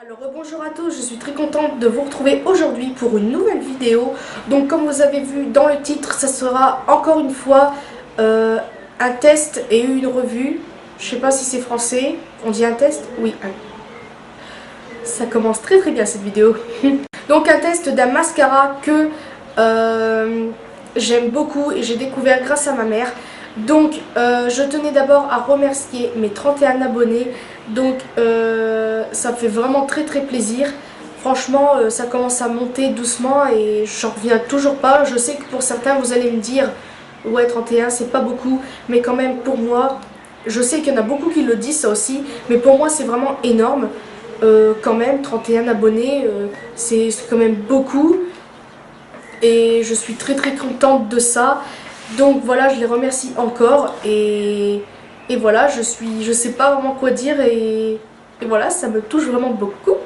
Alors bonjour à tous, je suis très contente de vous retrouver aujourd'hui pour une nouvelle vidéo. Donc comme vous avez vu dans le titre, ça sera encore une fois un test et une revue. Je sais pas si c'est français, on dit un test? Oui. Ça commence très bien cette vidéo. Donc un test d'un mascara que j'aime beaucoup et j'ai découvert grâce à ma mère. Donc je tenais d'abord à remercier mes 31 abonnés. Donc ça me fait vraiment très plaisir. Franchement ça commence à monter doucement et j'en reviens toujours pas. Je sais que pour certains vous allez me dire ouais 31 c'est pas beaucoup, mais quand même pour moi, je sais qu'il y en a beaucoup qui le disent ça aussi, mais pour moi c'est vraiment énorme. Quand même 31 abonnés c'est quand même beaucoup et je suis très contente de ça. Donc voilà, je les remercie encore et voilà, je sais pas vraiment quoi dire et voilà, ça me touche vraiment beaucoup.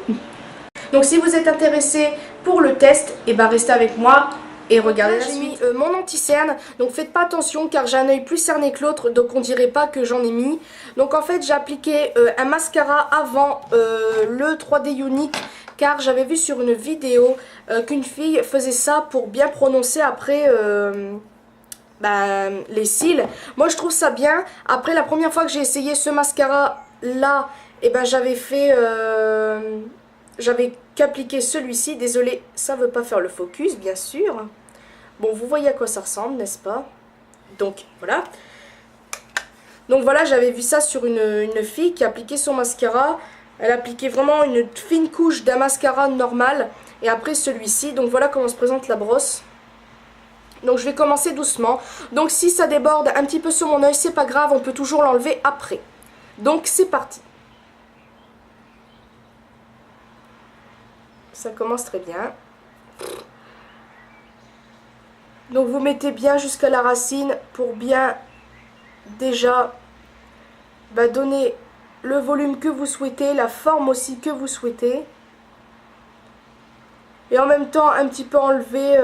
Donc si vous êtes intéressé pour le test, et ben restez avec moi et regardez. Là, j'ai mis mon anti-cerne, donc faites pas attention car j'ai un œil plus cerné que l'autre, donc on dirait pas que j'en ai mis. Donc en fait j'ai appliqué un mascara avant le 3D Unique car j'avais vu sur une vidéo qu'une fille faisait ça pour bien prononcer après les cils. Moi je trouve ça bien. Après la première fois que j'ai essayé ce mascara là, et ben j'avais qu'appliqué celui-ci. Désolée, ça veut pas faire le focus bien sûr. Bon, vous voyez à quoi ça ressemble, n'est-ce pas? Donc voilà. Donc voilà, j'avais vu ça sur une fille qui appliquait son mascara. Elle appliquait vraiment une fine couche d'un mascara normal et après celui-ci. Donc voilà comment se présente la brosse. Donc je vais commencer doucement. Donc si ça déborde un petit peu sur mon œil, c'est pas grave, on peut toujours l'enlever après. Donc c'est parti. Ça commence très bien. Donc vous mettez bien jusqu'à la racine pour bien déjà donner le volume que vous souhaitez, la forme aussi que vous souhaitez. Et en même temps un petit peu enlever,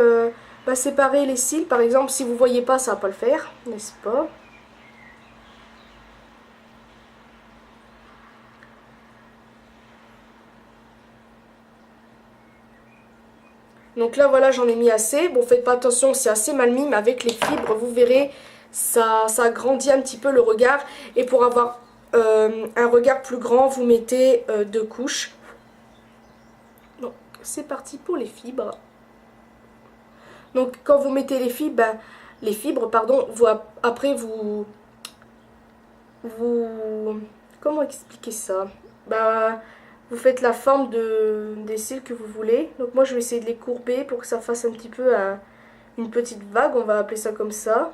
séparer les cils. Par exemple, si vous ne voyez pas, ça va pas le faire, n'est-ce pas? Donc là voilà, j'en ai mis assez. Bon, faites pas attention, c'est assez mal mis, mais avec les fibres, vous verrez, ça agrandit un petit peu le regard. Et pour avoir un regard plus grand, vous mettez 2 couches. Donc c'est parti pour les fibres. Donc quand vous mettez les fibres, après vous comment expliquer ça? Vous faites la forme des cils que vous voulez. Donc moi je vais essayer de les courber pour que ça fasse un petit peu une petite vague, on va appeler ça comme ça.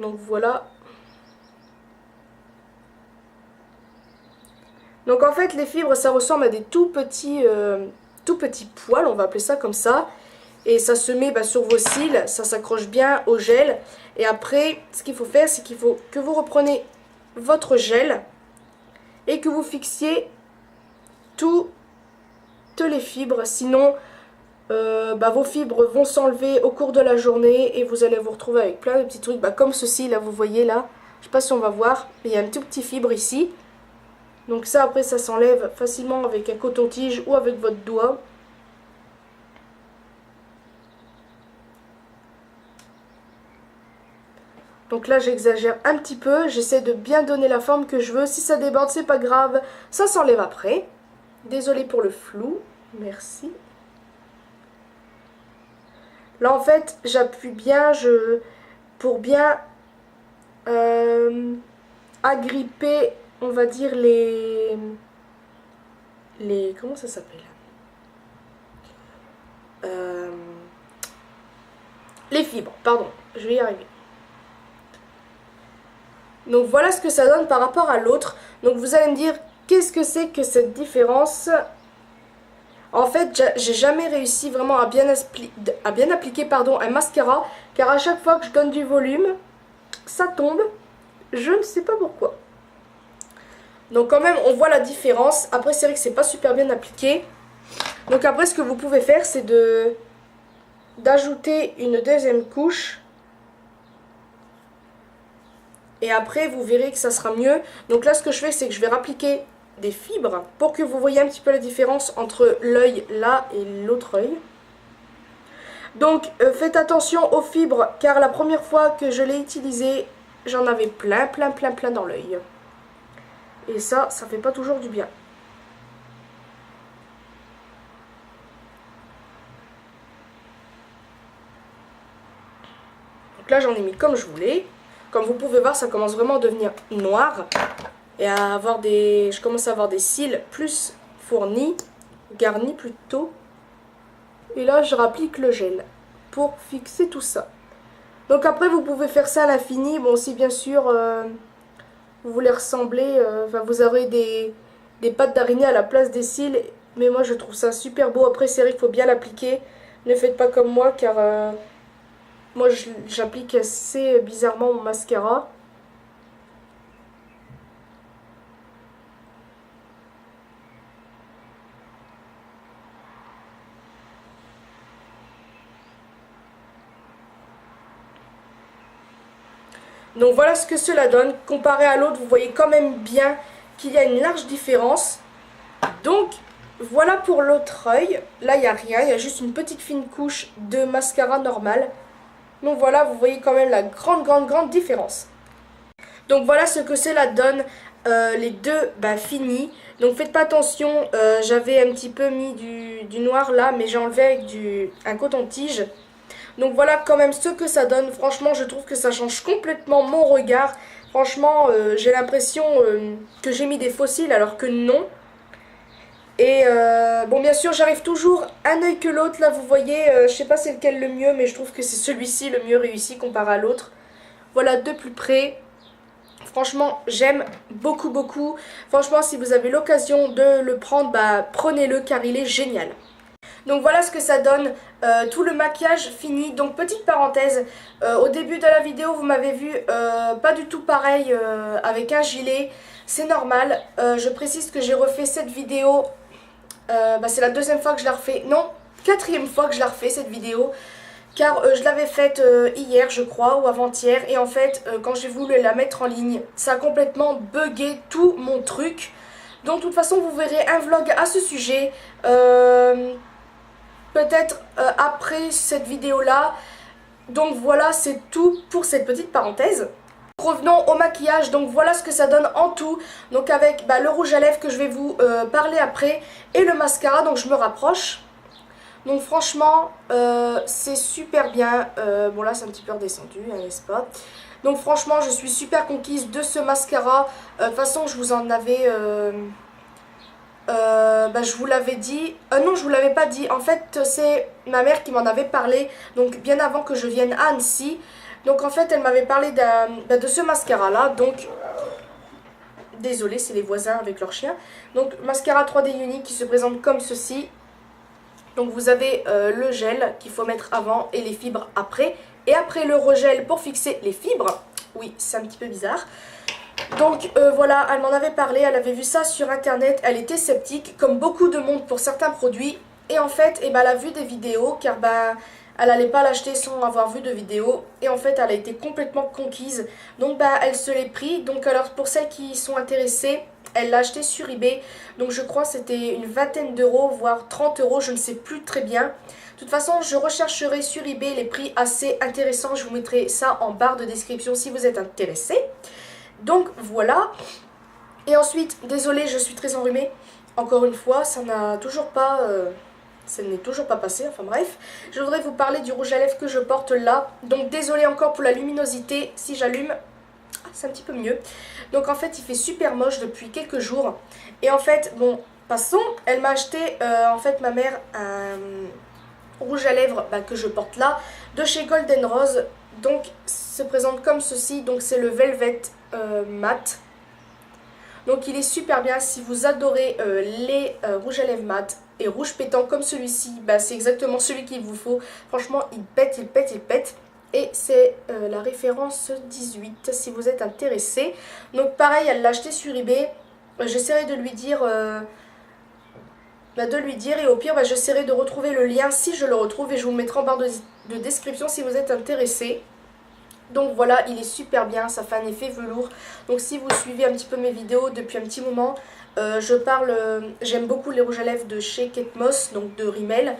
Donc voilà. Donc en fait les fibres ça ressemble à des tout petits poils, on va appeler ça comme ça. Et ça se met sur vos cils, ça s'accroche bien au gel. Et après ce qu'il faut faire, c'est qu'il faut que vous repreniez votre gel et que vous fixiez toutes les fibres, sinon vos fibres vont s'enlever au cours de la journée et vous allez vous retrouver avec plein de petits trucs comme ceci là, vous voyez là, je sais pas si on va voir, mais il y a un tout petit fibre ici. Donc ça après ça s'enlève facilement avec un coton-tige ou avec votre doigt. Donc là j'exagère un petit peu, j'essaie de bien donner la forme que je veux. Si ça déborde c'est pas grave, ça s'enlève après. Désolée pour le flou, merci. Là en fait j'appuie bien pour bien agripper, on va dire les comment ça s'appelle, les fibres, pardon, je vais y arriver. Donc voilà ce que ça donne par rapport à l'autre. Donc vous allez me dire, qu'est-ce que c'est que cette différence? En fait, j'ai jamais réussi vraiment à bien appliquer un mascara, car à chaque fois que je donne du volume, ça tombe. Je ne sais pas pourquoi. Donc quand même, on voit la différence. Après, c'est vrai que c'est pas super bien appliqué. Donc après, ce que vous pouvez faire, c'est d'ajouter une deuxième couche. Et après, vous verrez que ça sera mieux. Donc là, ce que je fais, c'est que je vais rappliquer des fibres pour que vous voyez un petit peu la différence entre l'œil là et l'autre œil. Donc faites attention aux fibres car la première fois que je l'ai utilisé, j'en avais plein dans l'œil. Et ça fait pas toujours du bien. Donc là j'en ai mis comme je voulais. Comme vous pouvez voir, ça commence vraiment à devenir noir. Et à avoir je commence à avoir des cils plus fournis, garnis plutôt. Et là je rapplique le gel pour fixer tout ça. Donc après vous pouvez faire ça à l'infini. Bon, si bien sûr vous voulez ressembler, vous aurez des pattes d'araignée à la place des cils. Mais moi je trouve ça super beau. Après c'est vrai qu'il faut bien l'appliquer. Ne faites pas comme moi car moi j'applique assez bizarrement mon mascara. Donc voilà ce que cela donne. Comparé à l'autre, vous voyez quand même bien qu'il y a une large différence. Donc voilà pour l'autre œil. Là, il n'y a rien. Il y a juste une petite fine couche de mascara normal. Donc voilà, vous voyez quand même la grande différence. Donc voilà ce que cela donne. Les deux finis. Donc faites pas attention. J'avais un petit peu mis du noir là, mais j'ai enlevé avec un coton-tige. Donc voilà quand même ce que ça donne. Franchement, je trouve que ça change complètement mon regard. Franchement, j'ai l'impression que j'ai mis des fossiles alors que non. Et bon, bien sûr, j'arrive toujours un œil que l'autre. Là, vous voyez, je sais pas c'est lequel le mieux, mais je trouve que c'est celui-ci le mieux réussi comparé à l'autre. Voilà, de plus près. Franchement, j'aime beaucoup. Franchement, si vous avez l'occasion de le prendre, prenez-le car il est génial. Donc voilà ce que ça donne, tout le maquillage fini. Donc petite parenthèse, au début de la vidéo vous m'avez vu pas du tout pareil avec un gilet. C'est normal, je précise que j'ai refait cette vidéo, c'est la deuxième fois que je la refais, non, quatrième fois que je la refais cette vidéo. Car je l'avais faite hier je crois ou avant-hier. Et en fait quand j'ai voulu la mettre en ligne, ça a complètement bugué tout mon truc. Donc de toute façon vous verrez un vlog à ce sujet. Peut-être après cette vidéo là. Donc voilà, c'est tout pour cette petite parenthèse. Revenons au maquillage. Donc voilà ce que ça donne en tout. Donc avec le rouge à lèvres que je vais vous parler après. Et le mascara, donc je me rapproche. Donc franchement c'est super bien. Bon là c'est un petit peu redescendu, n'est-ce pas? Donc franchement je suis super conquise de ce mascara. De toute façon je vous en avais... je vous l'avais dit, non je vous l'avais pas dit, en fait c'est ma mère qui m'en avait parlé, donc bien avant que je vienne à Annecy. Donc en fait elle m'avait parlé de ce mascara là, donc désolé c'est les voisins avec leur chien. Donc mascara 3D Unique qui se présente comme ceci. Donc vous avez le gel qu'il faut mettre avant et les fibres après, et après le regel pour fixer les fibres. Oui c'est un petit peu bizarre. Donc voilà, elle m'en avait parlé, elle avait vu ça sur internet, elle était sceptique comme beaucoup de monde pour certains produits. Et en fait, elle a vu des vidéos car elle n'allait pas l'acheter sans avoir vu de vidéos. Et en fait, elle a été complètement conquise. Donc elle se l'est pris. Donc alors pour celles qui sont intéressées, elle l'a acheté sur eBay. Donc je crois que c'était une vingtaine d'euros, voire 30 euros, je ne sais plus très bien. De toute façon, je rechercherai sur eBay les prix assez intéressants. Je vous mettrai ça en barre de description si vous êtes intéressé. Donc voilà. Et ensuite, désolée, je suis très enrhumée. Encore une fois, ça n'a toujours pas... ça n'est toujours pas passé, enfin bref. Je voudrais vous parler du rouge à lèvres que je porte là. Donc désolée encore pour la luminosité. Si j'allume, c'est un petit peu mieux. Donc en fait, il fait super moche depuis quelques jours. Et en fait, bon, passons. Elle m'a acheté, en fait, ma mère, un rouge à lèvres que je porte là, de chez Golden Rose. Donc, se présente comme ceci. Donc c'est le Velvet mat. Donc il est super bien si vous adorez les rouges à lèvres mat et rouge pétant comme celui-ci, c'est exactement celui qu'il vous faut. Franchement il pète. Et c'est la référence 18 si vous êtes intéressé. Donc pareil, elle l'a acheté sur eBay. J'essaierai de lui dire et au pire j'essaierai de retrouver le lien si je le retrouve et je vous le mettrai en barre de description si vous êtes intéressé. Donc voilà, il est super bien, ça fait un effet velours. Donc si vous suivez un petit peu mes vidéos depuis un petit moment, j'aime beaucoup les rouges à lèvres de chez Kate Moss, donc de Rimmel.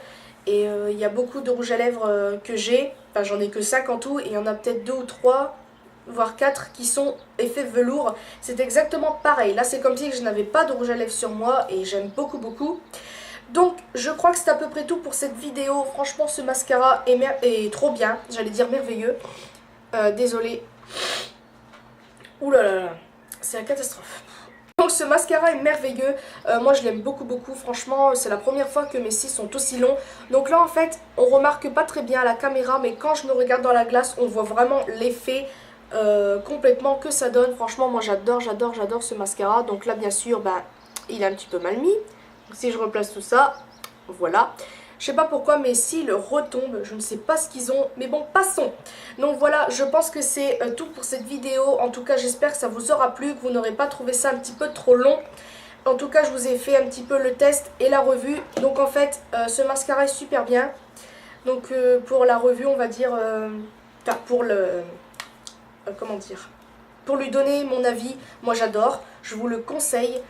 Et il y a beaucoup de rouges à lèvres que j'ai, enfin j'en ai que 5 en tout, et il y en a peut-être 2 ou 3, voire 4 qui sont effet velours. C'est exactement pareil, là c'est comme si je n'avais pas de rouge à lèvres sur moi et j'aime beaucoup beaucoup. Donc je crois que c'est à peu près tout pour cette vidéo. Franchement ce mascara est trop bien, j'allais dire merveilleux. Désolée. Ouh là là là, c'est la catastrophe. Donc ce mascara est merveilleux, moi je l'aime beaucoup beaucoup, franchement c'est la première fois que mes cils sont aussi longs. Donc là en fait on remarque pas très bien à la caméra, mais quand je me regarde dans la glace on voit vraiment l'effet complètement que ça donne. Franchement moi j'adore ce mascara. Donc là bien sûr ben, il est un petit peu mal mis, donc, si je replace tout ça, voilà. Je sais pas pourquoi mes cils retombent, je ne sais pas ce qu'ils ont, mais bon, passons. Donc voilà, je pense que c'est tout pour cette vidéo. En tout cas, j'espère que ça vous aura plu, que vous n'aurez pas trouvé ça un petit peu trop long. En tout cas, je vous ai fait un petit peu le test et la revue. Donc en fait, ce mascara est super bien. Donc pour la revue, on va dire, enfin pour le... comment dire, pour lui donner mon avis, moi j'adore, je vous le conseille.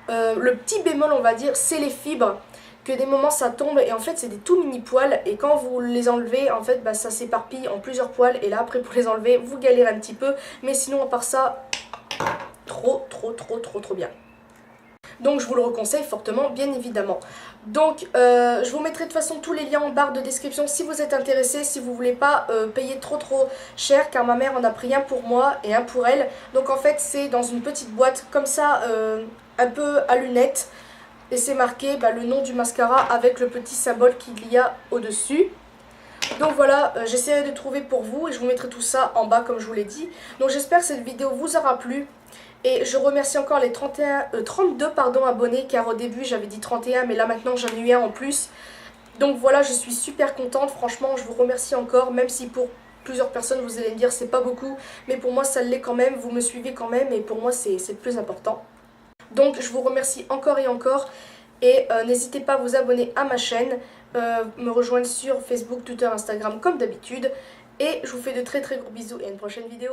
Le petit bémol, on va dire, c'est les fibres. Que des moments ça tombe et en fait c'est des tout mini poils et quand vous les enlevez en fait bah, ça s'éparpille en plusieurs poils et là après pour les enlever vous galérez un petit peu, mais sinon à part ça trop bien. Donc je vous le reconseille fortement bien évidemment. Donc je vous mettrai de toute façon tous les liens en barre de description si vous êtes intéressé, si vous voulez pas payer trop cher, car ma mère en a pris un pour moi et un pour elle. Donc en fait c'est dans une petite boîte comme ça un peu à lunettes. Et c'est marqué bah, le nom du mascara avec le petit symbole qu'il y a au-dessus. Donc voilà, j'essaierai de trouver pour vous et je vous mettrai tout ça en bas comme je vous l'ai dit. Donc j'espère que cette vidéo vous aura plu. Et je remercie encore les 32 abonnés, car au début j'avais dit 31 mais là maintenant j'en ai eu un en plus. Donc voilà, je suis super contente, franchement je vous remercie encore, même si pour plusieurs personnes vous allez me dire c'est pas beaucoup. Mais pour moi ça l'est quand même, vous me suivez quand même et pour moi c'est le plus important. Donc je vous remercie encore et encore et n'hésitez pas à vous abonner à ma chaîne, me rejoindre sur Facebook, Twitter, Instagram comme d'habitude et je vous fais de très gros bisous et à une prochaine vidéo.